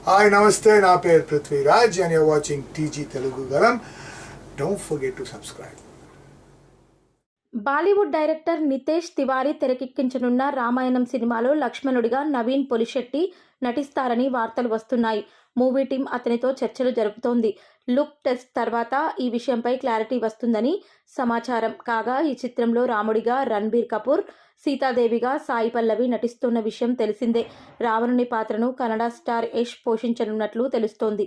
Hi నమస్తే, నా పేరు Prithviraj and you're watching TG Telugu గలం. Don't forget to subscribe. Bollywood director Nitesh Tiwari తెరకెక్కించనున్న రామాయణం సినిమాలో లక్ష్మణుడిగా నవీన్ పొలిశెట్టి నటిస్తారని వార్తలు వస్తున్నాయి. మూవీ టీం అతనితో చర్చలు జరుపుతోంది. లుక్ టెస్ట్ తర్వాత ఈ విషయంపై క్లారిటీ వస్తుందని సమాచారం. కాగా ఈ చిత్రంలో రాముడిగా రణబీర్ కపూర్, సీతాదేవిగా సాయి పల్లవి నటిస్తున్న విషయం తెలిసిందే. రావణుని పాత్రను కన్నడ స్టార్ యష్ పోషించనున్నట్లు తెలుస్తోంది.